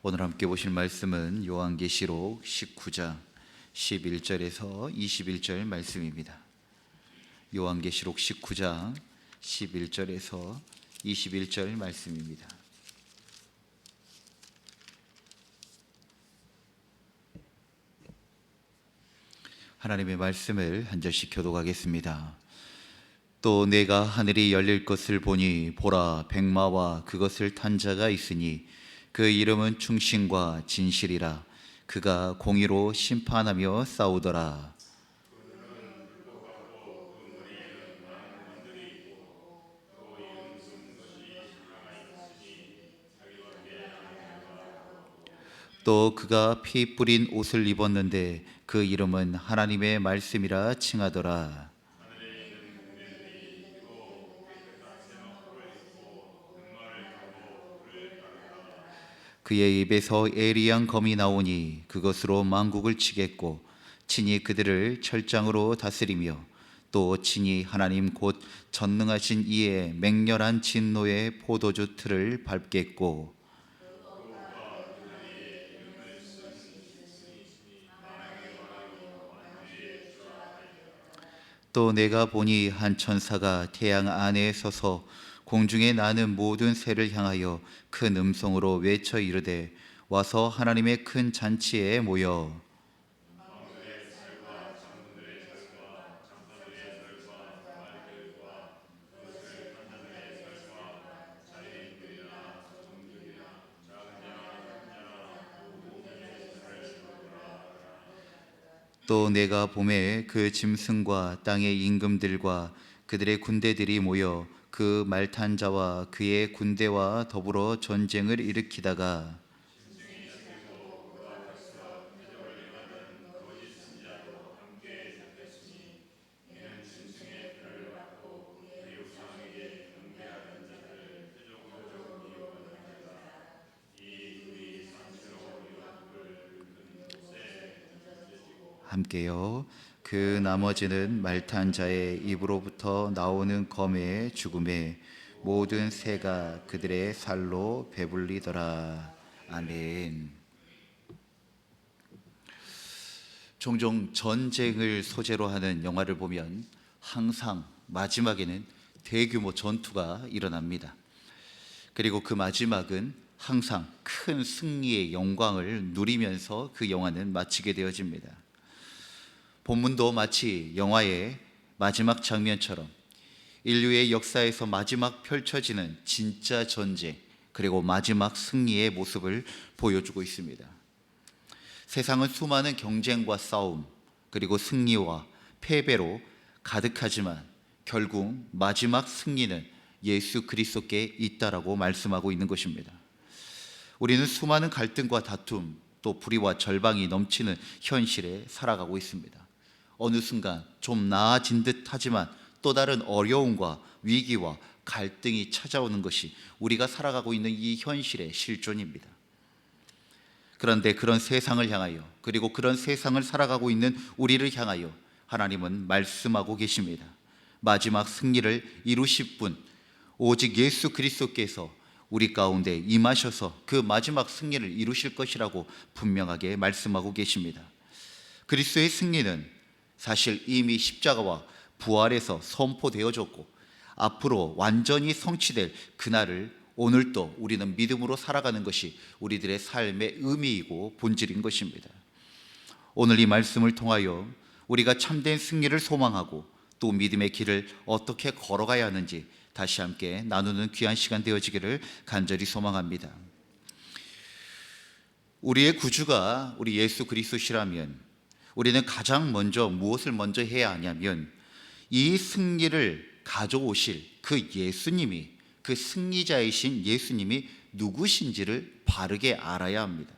오늘 함께 보실 말씀은 요한계시록 19장 11절에서 21절 말씀입니다. 요한계시록 19장 11절에서 21절 말씀입니다. 하나님의 말씀을 한 절씩 교독하겠습니다. 또 내가 하늘이 열릴 것을 보니 보라, 백마와 그것을 탄 자가 있으니 그 이름은 충신과 진실이라. 그가 공의로 심판하며 싸우더라. 또 그가 피 뿌린 옷을 입었는데 그 이름은 하나님의 말씀이라 칭하더라. 그의 입에서 에리한 검이 나오니 그것으로 만국을 치겠고 친히 그들을 철장으로 다스리며 또 친히 하나님 곧 전능하신 이의 맹렬한 진노의 포도주 틀을 밟겠고 또 내가 보니 한 천사가 태양 안에 서서 공중에 나는 모든 새를 향하여 큰 음성으로 외쳐 이르되 와서 하나님의 큰 잔치에 모여 또 내가 봄에 그 짐승과 땅의 임금들과 그들의 군대들이 모여 그 말탄 자와 그의 군대와 더불어 전쟁을 일으키다가 함께요. 그 나머지는 말탄 자의 입으로부터 나오는 검의 죽음에 모든 새가 그들의 살로 배불리더라. 아멘. 종종 전쟁을 소재로 하는 영화를 보면 항상 마지막에는 대규모 전투가 일어납니다. 그리고 그 마지막은 항상 큰 승리의 영광을 누리면서 그 영화는 마치게 되어집니다. 본문도 마치 영화의 마지막 장면처럼 인류의 역사에서 마지막 펼쳐지는 진짜 전쟁 그리고 마지막 승리의 모습을 보여주고 있습니다. 세상은 수많은 경쟁과 싸움 그리고 승리와 패배로 가득하지만 결국 마지막 승리는 예수 그리스도께 있다라고 말씀하고 있는 것입니다. 우리는 수많은 갈등과 다툼 또 불의와 절망이 넘치는 현실에 살아가고 있습니다. 어느 순간 좀 나아진 듯 하지만 또 다른 어려움과 위기와 갈등이 찾아오는 것이 우리가 살아가고 있는 이 현실의 실존입니다. 그런데 그런 세상을 향하여 그리고 그런 세상을 살아가고 있는 우리를 향하여 하나님은 말씀하고 계십니다. 마지막 승리를 이루실 분 오직 예수 그리스도께서 우리 가운데 임하셔서 그 마지막 승리를 이루실 것이라고 분명하게 말씀하고 계십니다. 그리스도의 승리는 사실 이미 십자가와 부활에서 선포되어졌고 앞으로 완전히 성취될 그날을 오늘도 우리는 믿음으로 살아가는 것이 우리들의 삶의 의미이고 본질인 것입니다. 오늘 이 말씀을 통하여 우리가 참된 승리를 소망하고 또 믿음의 길을 어떻게 걸어가야 하는지 다시 함께 나누는 귀한 시간 되어지기를 간절히 소망합니다. 우리의 구주가 우리 예수 그리스도시라면 우리는 가장 먼저 무엇을 먼저 해야 하냐면 이 승리를 가져오실 그 예수님이 그 승리자이신 예수님이 누구신지를 바르게 알아야 합니다.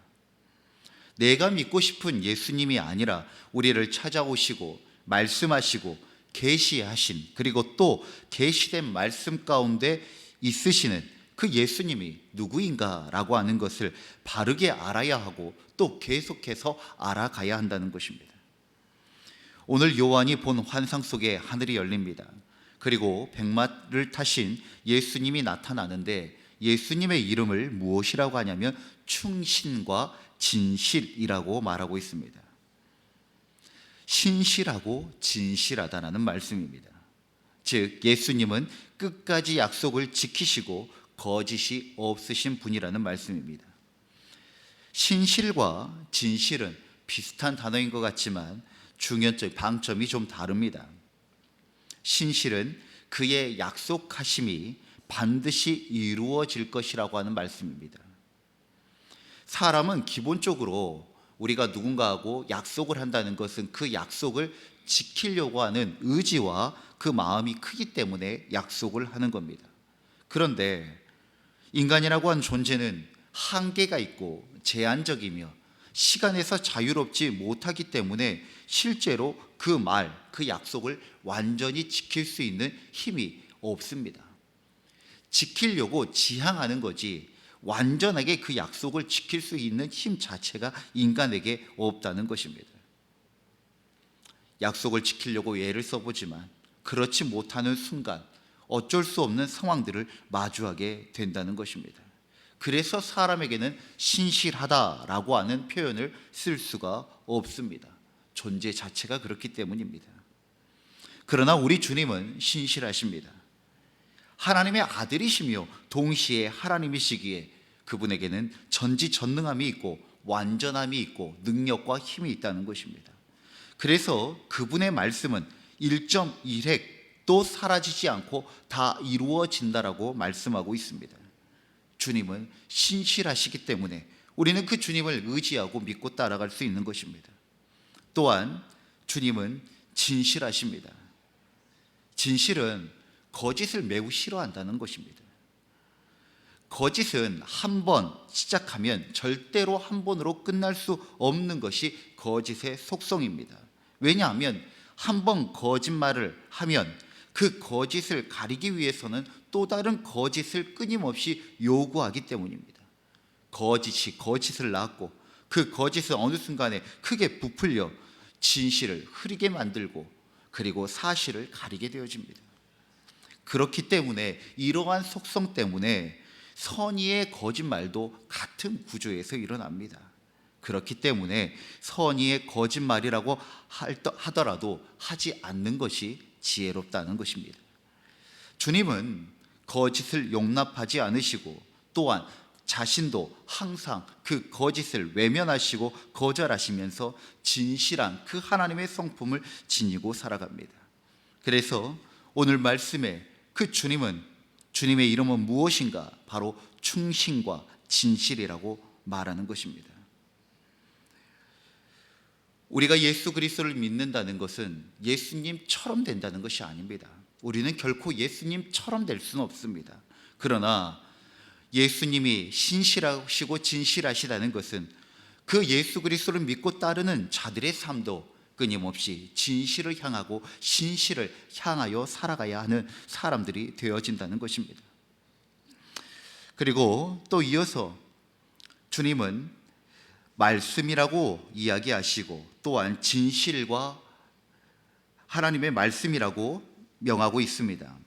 내가 믿고 싶은 예수님이 아니라 우리를 찾아오시고 말씀하시고 계시하신 그리고 또 계시된 말씀 가운데 있으시는 그 예수님이 누구인가라고 하는 것을 바르게 알아야 하고 또 계속해서 알아가야 한다는 것입니다. 오늘 요한이 본 환상 속에 하늘이 열립니다. 그리고 백마를 타신 예수님이 나타나는데 예수님의 이름을 무엇이라고 하냐면 충신과 진실이라고 말하고 있습니다. 신실하고 진실하다라는 말씀입니다. 즉 예수님은 끝까지 약속을 지키시고 거짓이 없으신 분이라는 말씀입니다. 신실과 진실은 비슷한 단어인 것 같지만 중요점, 방점이 좀 다릅니다. 신실은 그의 약속하심이 반드시 이루어질 것이라고 하는 말씀입니다. 사람은 기본적으로 우리가 누군가하고 약속을 한다는 것은 그 약속을 지키려고 하는 의지와 그 마음이 크기 때문에 약속을 하는 겁니다. 그런데 인간이라고 하는 존재는 한계가 있고 제한적이며 시간에서 자유롭지 못하기 때문에 실제로 그 그 약속을 완전히 지킬 수 있는 힘이 없습니다. 지키려고 지향하는 거지 완전하게 그 약속을 지킬 수 있는 힘 자체가 인간에게 없다는 것입니다. 약속을 지키려고 애를 써보지만 그렇지 못하는 순간 어쩔 수 없는 상황들을 마주하게 된다는 것입니다. 그래서 사람에게는 신실하다라고 하는 표현을 쓸 수가 없습니다. 존재 자체가 그렇기 때문입니다. 그러나 우리 주님은 신실하십니다. 하나님의 아들이시며 동시에 하나님이시기에 그분에게는 전지전능함이 있고 완전함이 있고 능력과 힘이 있다는 것입니다. 그래서 그분의 말씀은 1.1핵도 사라지지 않고 다 이루어진다라고 말씀하고 있습니다. 주님은 신실하시기 때문에 우리는 그 주님을 의지하고 믿고 따라갈 수 있는 것입니다. 또한 주님은 진실하십니다. 진실은 거짓을 매우 싫어한다는 것입니다. 거짓은 한 번 시작하면 절대로 한 번으로 끝날 수 없는 것이 거짓의 속성입니다. 왜냐하면 한 번 거짓말을 하면 그 거짓을 가리기 위해서는 또 다른 거짓을 끊임없이 요구하기 때문입니다. 거짓이 거짓을 낳았고 그 거짓은 어느 순간에 크게 부풀려 진실을 흐리게 만들고 그리고 사실을 가리게 되어집니다. 그렇기 때문에 이러한 속성 때문에 선의의 거짓말도 같은 구조에서 일어납니다. 그렇기 때문에 선의의 거짓말이라고 하더라도 하지 않는 것이 지혜롭다는 것입니다. 주님은 거짓을 용납하지 않으시고 또한 자신도 항상 그 거짓을 외면하시고 거절하시면서 진실한 그 하나님의 성품을 지니고 살아갑니다. 그래서 오늘 말씀에 그 주님의 이름은 무엇인가? 바로 충신과 진실이라고 말하는 것입니다. 우리가 예수 그리스도를 믿는다는 것은 예수님처럼 된다는 것이 아닙니다. 우리는 결코 예수님처럼 될 수는 없습니다. 그러나 예수님이 신실하시고 진실하시다는 것은 그 예수 그리스도를 믿고 따르는 자들의 삶도 끊임없이 진실을 향하고 신실을 향하여 살아가야 하는 사람들이 되어진다는 것입니다. 그리고 또 이어서 주님은 말씀이라고 이야기하시고 또한 진실과 하나님의 말씀이라고 명하고 있습니다.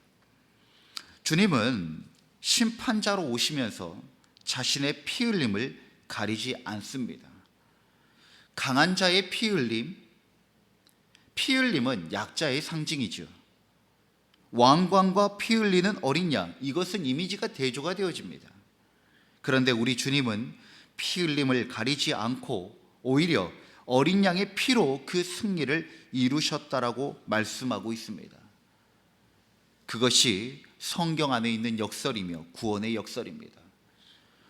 주님은 심판자로 오시면서 자신의 피 흘림을 가리지 않습니다. 강한 자의 피 흘림은 약자의 상징이죠. 왕관과 피 흘리는 어린 양, 이것은 이미지가 대조가 되어집니다. 그런데 우리 주님은 피 흘림을 가리지 않고 오히려 어린 양의 피로 그 승리를 이루셨다라고 말씀하고 있습니다. 그것이 성경 안에 있는 역설이며 구원의 역설입니다.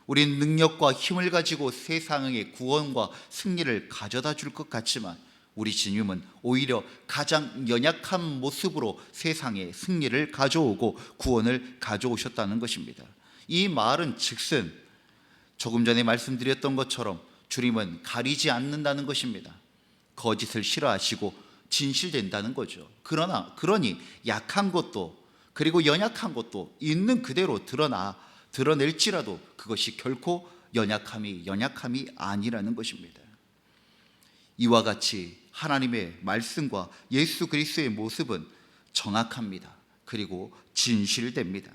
우린 능력과 힘을 가지고 세상의 구원과 승리를 가져다 줄 것 같지만 우리 주님은 오히려 가장 연약한 모습으로 세상에 승리를 가져오고 구원을 가져오셨다는 것입니다. 이 말은 즉슨 조금 전에 말씀드렸던 것처럼 주님은 가리지 않는다는 것입니다. 거짓을 싫어하시고 진실된다는 거죠. 그러니 약한 것도 그리고 연약한 것도 있는 그대로 드러낼지라도 그것이 결코 연약함이 아니라는 것입니다. 이와 같이 하나님의 말씀과 예수 그리스도의 모습은 정확합니다. 그리고 진실됩니다.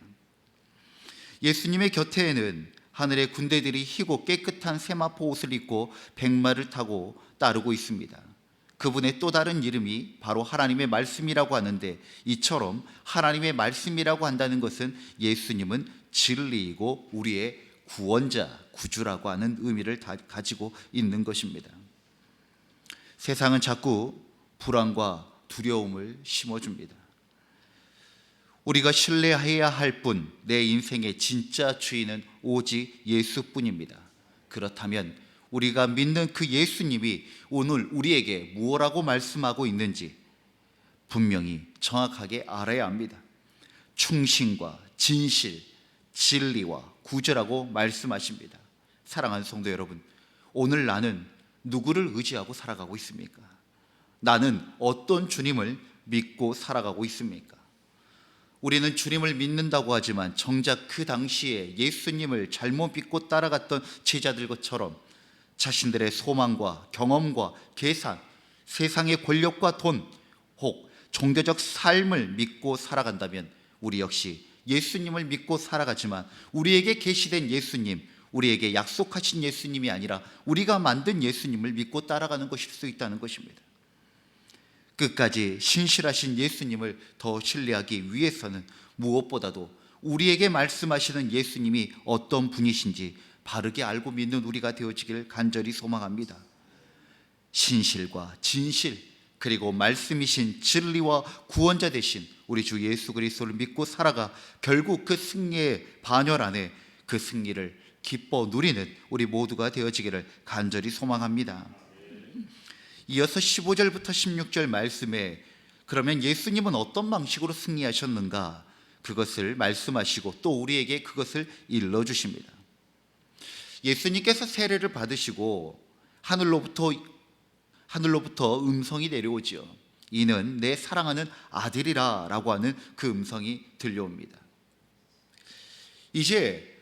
예수님의 곁에는 하늘의 군대들이 희고 깨끗한 세마포 옷을 입고 백마를 타고 따르고 있습니다. 그분의 또 다른 이름이 바로 하나님의 말씀이라고 하는데, 이처럼 하나님의 말씀이라고 한다는 것은 예수님은 진리이고 우리의 구원자, 구주라고 하는 의미를 가지고 있는 것입니다. 세상은 자꾸 불안과 두려움을 심어줍니다. 우리가 신뢰해야 할 분, 내 인생의 진짜 주인은 오직 예수뿐입니다. 그렇다면 우리가 믿는 그 예수님이 오늘 우리에게 무엇라고 말씀하고 있는지 분명히 정확하게 알아야 합니다. 충신과 진실, 진리와 구주라고 말씀하십니다. 사랑하는 성도 여러분, 오늘 나는 누구를 의지하고 살아가고 있습니까? 나는 어떤 주님을 믿고 살아가고 있습니까? 우리는 주님을 믿는다고 하지만 정작 그 당시에 예수님을 잘못 믿고 따라갔던 제자들 것처럼 자신들의 소망과 경험과 계산, 세상의 권력과 돈, 혹 종교적 삶을 믿고 살아간다면 우리 역시 예수님을 믿고 살아가지만 우리에게 계시된 예수님, 우리에게 약속하신 예수님이 아니라 우리가 만든 예수님을 믿고 따라가는 것일 수 있다는 것입니다. 끝까지 신실하신 예수님을 더 신뢰하기 위해서는 무엇보다도 우리에게 말씀하시는 예수님이 어떤 분이신지 바르게 알고 믿는 우리가 되어지길 간절히 소망합니다. 신실과 진실, 그리고 말씀이신 진리와 구원자 되신 우리 주 예수 그리스도를 믿고 살아가 결국 그 승리의 반열 안에 그 승리를 기뻐 누리는 우리 모두가 되어지기를 간절히 소망합니다. 이어서 15절부터 16절 말씀에 그러면 예수님은 어떤 방식으로 승리하셨는가, 그것을 말씀하시고 또 우리에게 그것을 일러주십니다. 예수님께서 세례를 받으시고 하늘로부터 음성이 내려오지요. 이는 내 사랑하는 아들이라 라고 하는 그 음성이 들려옵니다. 이제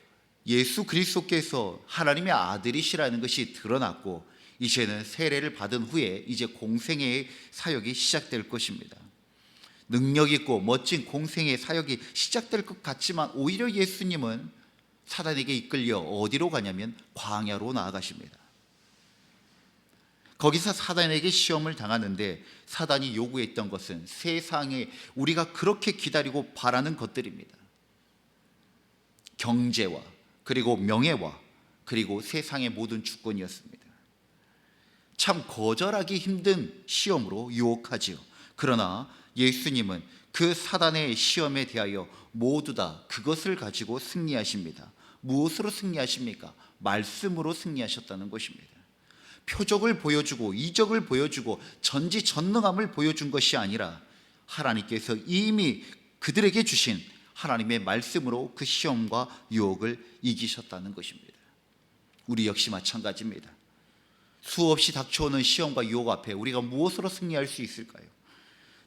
예수 그리스도께서 하나님의 아들이시라는 것이 드러났고, 이제는 세례를 받은 후에 이제 공생애의 사역이 시작될 것입니다. 능력 있고 멋진 공생애의 사역이 시작될 것 같지만 오히려 예수님은 사단에게 이끌려 어디로 가냐면 광야로 나아가십니다. 거기서 사단에게 시험을 당하는데 사단이 요구했던 것은 세상에 우리가 그렇게 기다리고 바라는 것들입니다. 경제와 그리고 명예와 그리고 세상의 모든 주권이었습니다. 참 거절하기 힘든 시험으로 유혹하지요. 그러나 예수님은 그 사단의 시험에 대하여 모두 다 그것을 가지고 승리하십니다. 무엇으로 승리하십니까? 말씀으로 승리하셨다는 것입니다. 표적을 보여주고 이적을 보여주고 전지전능함을 보여준 것이 아니라 하나님께서 이미 그들에게 주신 하나님의 말씀으로 그 시험과 유혹을 이기셨다는 것입니다. 우리 역시 마찬가지입니다. 수없이 닥쳐오는 시험과 유혹 앞에 우리가 무엇으로 승리할 수 있을까요?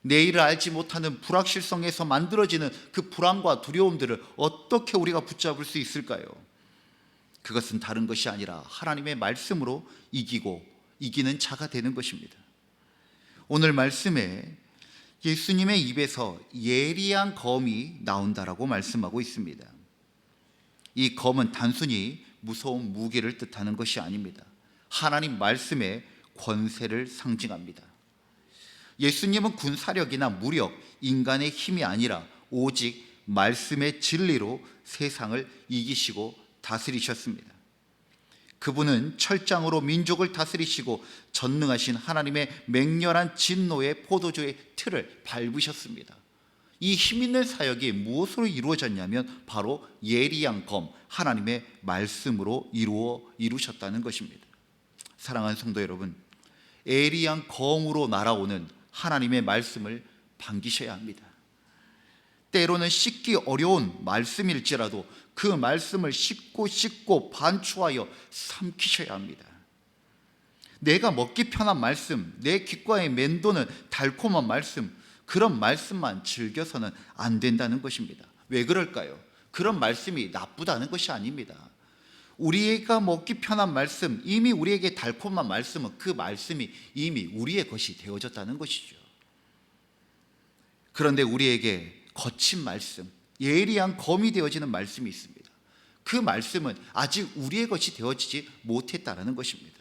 내일을 알지 못하는 불확실성에서 만들어지는 그 불안과 두려움들을 어떻게 우리가 붙잡을 수 있을까요? 그것은 다른 것이 아니라 하나님의 말씀으로 이기는 자가 되는 것입니다. 오늘 말씀에 예수님의 입에서 예리한 검이 나온다라고 말씀하고 있습니다. 이 검은 단순히 무서운 무기를 뜻하는 것이 아닙니다. 하나님 말씀의 권세를 상징합니다. 예수님은 군사력이나 무력, 인간의 힘이 아니라 오직 말씀의 진리로 세상을 이기시고 다스리셨습니다. 그분은 철장으로 민족을 다스리시고 전능하신 하나님의 맹렬한 진노의 포도주의 틀을 밟으셨습니다. 이 힘있는 사역이 무엇으로 이루어졌냐면 바로 예리한 검, 하나님의 말씀으로 이루셨다는 것입니다. 사랑하는 성도 여러분, 예리한 검으로 날아오는 하나님의 말씀을 반기셔야 합니다. 때로는 씻기 어려운 말씀일지라도 그 말씀을 씻고 반추하여 삼키셔야 합니다. 내가 먹기 편한 말씀, 내 귓가에 맴도는 달콤한 말씀, 그런 말씀만 즐겨서는 안 된다는 것입니다. 왜 그럴까요? 그런 말씀이 나쁘다는 것이 아닙니다. 우리가 먹기 편한 말씀, 이미 우리에게 달콤한 말씀은 그 말씀이 이미 우리의 것이 되어졌다는 것이죠. 그런데 우리에게 거친 말씀, 예리한 검이 되어지는 말씀이 있습니다. 그 말씀은 아직 우리의 것이 되어지지 못했다라는 것입니다.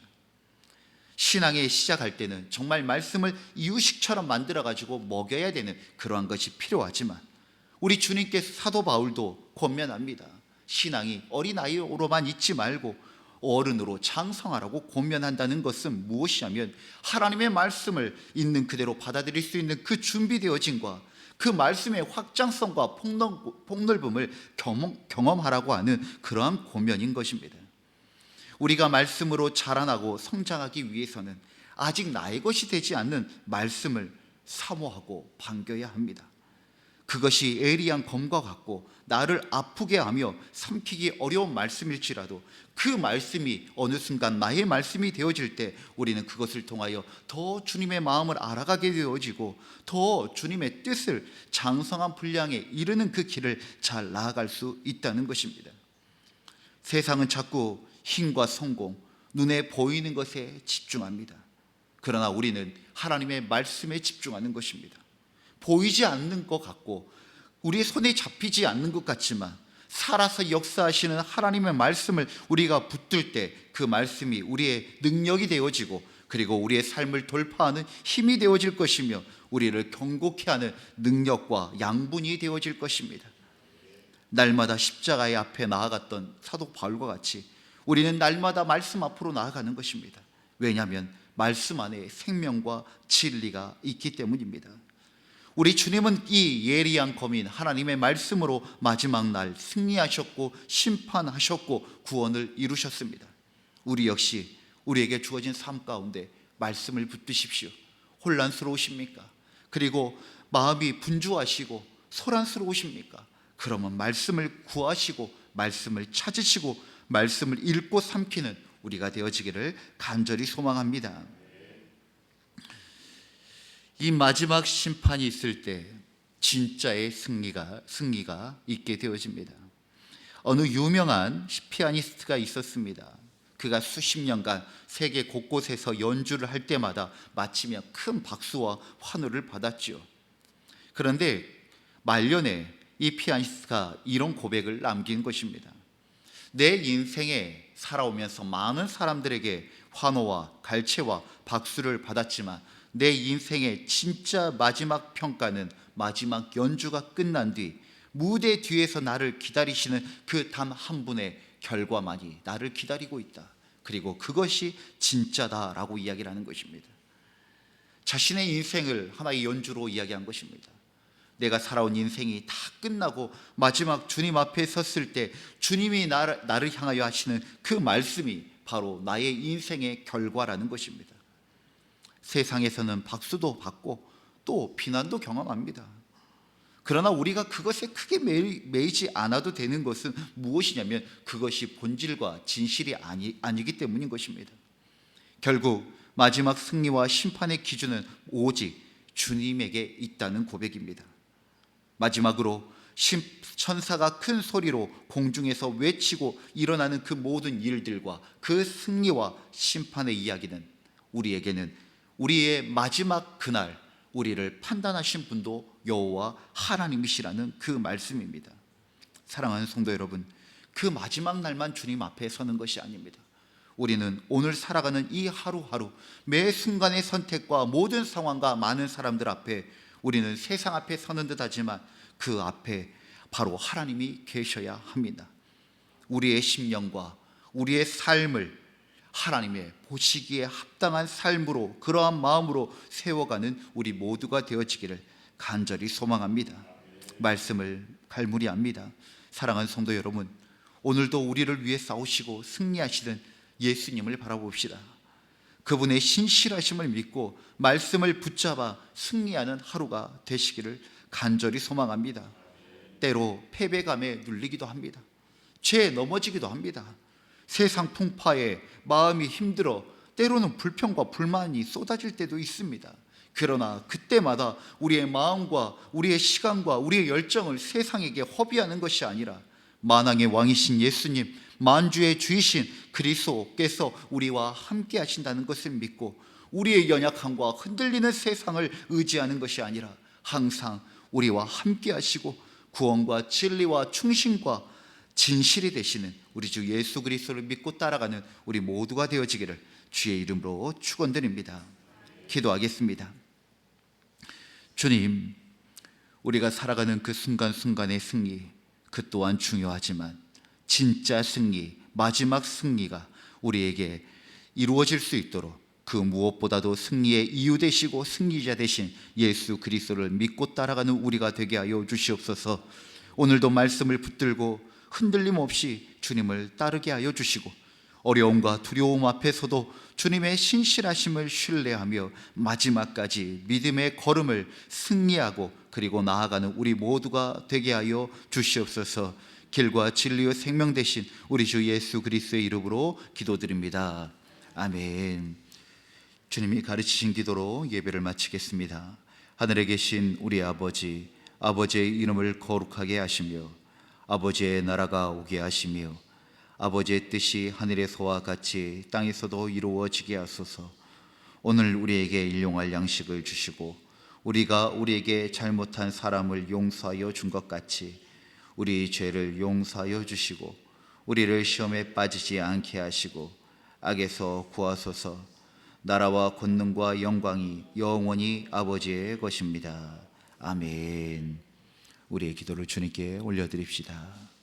신앙에 시작할 때는 정말 말씀을 이유식처럼 만들어가지고 먹여야 되는 그러한 것이 필요하지만 우리 주님께서 사도 바울도 권면합니다. 신앙이 어린아이로만 있지 말고 어른으로 장성하라고 권면한다는 것은 무엇이냐면 하나님의 말씀을 있는 그대로 받아들일 수 있는 그 준비되어짐과 그 말씀의 확장성과 폭넓음을 경험하라고 하는 그러한 권면인 것입니다. 우리가 말씀으로 자라나고 성장하기 위해서는 아직 나의 것이 되지 않는 말씀을 사모하고 반겨야 합니다. 그것이 예리한 검과 같고 나를 아프게 하며 삼키기 어려운 말씀일지라도 그 말씀이 어느 순간 나의 말씀이 되어질 때 우리는 그것을 통하여 더 주님의 마음을 알아가게 되어지고 더 주님의 뜻을 장성한 분량에 이르는 그 길을 잘 나아갈 수 있다는 것입니다. 세상은 자꾸 힘과 성공, 눈에 보이는 것에 집중합니다. 그러나 우리는 하나님의 말씀에 집중하는 것입니다. 보이지 않는 것 같고 우리의 손에 잡히지 않는 것 같지만 살아서 역사하시는 하나님의 말씀을 우리가 붙들 때 그 말씀이 우리의 능력이 되어지고 그리고 우리의 삶을 돌파하는 힘이 되어질 것이며 우리를 경고케 하는 능력과 양분이 되어질 것입니다. 날마다 십자가의 앞에 나아갔던 사도 바울과 같이 우리는 날마다 말씀 앞으로 나아가는 것입니다. 왜냐하면 말씀 안에 생명과 진리가 있기 때문입니다. 우리 주님은 이 예리한 검인 하나님의 말씀으로 마지막 날 승리하셨고 심판하셨고 구원을 이루셨습니다. 우리 역시 우리에게 주어진 삶 가운데 말씀을 붙드십시오. 혼란스러우십니까? 그리고 마음이 분주하시고 소란스러우십니까? 그러면 말씀을 구하시고 말씀을 찾으시고 말씀을 읽고 삼키는 우리가 되어지기를 간절히 소망합니다. 이 마지막 심판이 있을 때 진짜의 승리가 있게 되어집니다. 어느 유명한 피아니스트가 있었습니다. 그가 수십 년간 세계 곳곳에서 연주를 할 때마다 마치며 큰 박수와 환호를 받았지요. 그런데 말년에 이 피아니스트가 이런 고백을 남긴 것입니다. 내 인생에 살아오면서 많은 사람들에게 환호와 갈채와 박수를 받았지만 내 인생의 진짜 마지막 평가는 마지막 연주가 끝난 뒤 무대 뒤에서 나를 기다리시는 그 단 한 분의 결과만이 나를 기다리고 있다. 그리고 그것이 진짜다라고 이야기를 하는 것입니다. 자신의 인생을 하나의 연주로 이야기한 것입니다. 내가 살아온 인생이 다 끝나고 마지막 주님 앞에 섰을 때 주님이 나를 향하여 하시는 그 말씀이 바로 나의 인생의 결과라는 것입니다. 세상에서는 박수도 받고 또 비난도 경험합니다. 그러나 우리가 그것에 크게 매이지 않아도 되는 것은 무엇이냐면 그것이 본질과 진실이 아니기 때문인 것입니다. 결국 마지막 승리와 심판의 기준은 오직 주님에게 있다는 고백입니다. 마지막으로 천사가 큰 소리로 공중에서 외치고 일어나는 그 모든 일들과 그 승리와 심판의 이야기는 우리에게는 우리의 마지막 그날 우리를 판단하신 분도 여호와 하나님이시라는 그 말씀입니다. 사랑하는 성도 여러분, 그 마지막 날만 주님 앞에 서는 것이 아닙니다. 우리는 오늘 살아가는 이 하루하루 매 순간의 선택과 모든 상황과 많은 사람들 앞에 우리는 세상 앞에 서는 듯 하지만 그 앞에 바로 하나님이 계셔야 합니다. 우리의 심령과 우리의 삶을 하나님의 보시기에 합당한 삶으로 그러한 마음으로 세워가는 우리 모두가 되어지기를 간절히 소망합니다. 말씀을 갈무리합니다. 사랑하는 성도 여러분, 오늘도 우리를 위해 싸우시고 승리하시는 예수님을 바라봅시다. 그분의 신실하심을 믿고 말씀을 붙잡아 승리하는 하루가 되시기를 간절히 소망합니다. 때로 패배감에 눌리기도 합니다. 죄에 넘어지기도 합니다. 세상 풍파에 마음이 힘들어 때로는 불평과 불만이 쏟아질 때도 있습니다. 그러나 그때마다 우리의 마음과 우리의 시간과 우리의 열정을 세상에게 허비하는 것이 아니라 만왕의 왕이신 예수님, 만주의 주이신 그리스도께서 우리와 함께 하신다는 것을 믿고 우리의 연약함과 흔들리는 세상을 의지하는 것이 아니라 항상 우리와 함께 하시고 구원과 진리와 충신과 진실이 되시는 우리 주 예수 그리스도를 믿고 따라가는 우리 모두가 되어지기를 주의 이름으로 축원드립니다. 기도하겠습니다. 주님, 우리가 살아가는 그 순간순간의 승리, 그 또한 중요하지만 진짜 승리, 마지막 승리가 우리에게 이루어질 수 있도록 그 무엇보다도 승리의 이유 되시고 승리자 되신 예수 그리스도를 믿고 따라가는 우리가 되게 하여 주시옵소서. 오늘도 말씀을 붙들고 흔들림 없이 주님을 따르게 하여 주시고 어려움과 두려움 앞에서도 주님의 신실하심을 신뢰하며 마지막까지 믿음의 걸음을 승리하고 그리고 나아가는 우리 모두가 되게 하여 주시옵소서. 길과 진리의 생명 되신 우리 주 예수 그리스도의 이름으로 기도드립니다. 아멘. 주님이 가르치신 기도로 예배를 마치겠습니다. 하늘에 계신 우리 아버지, 아버지의 이름을 거룩하게 하시며 아버지의 나라가 오게 하시며 아버지의 뜻이 하늘에서와 같이 땅에서도 이루어지게 하소서. 오늘 우리에게 일용할 양식을 주시고 우리가 우리에게 잘못한 사람을 용서하여 준 것 같이 우리 죄를 용서하여 주시고 우리를 시험에 빠지지 않게 하시고 악에서 구하소서. 나라와 권능과 영광이 영원히 아버지의 것입니다. 아멘. 우리의 기도를 주님께 올려드립시다.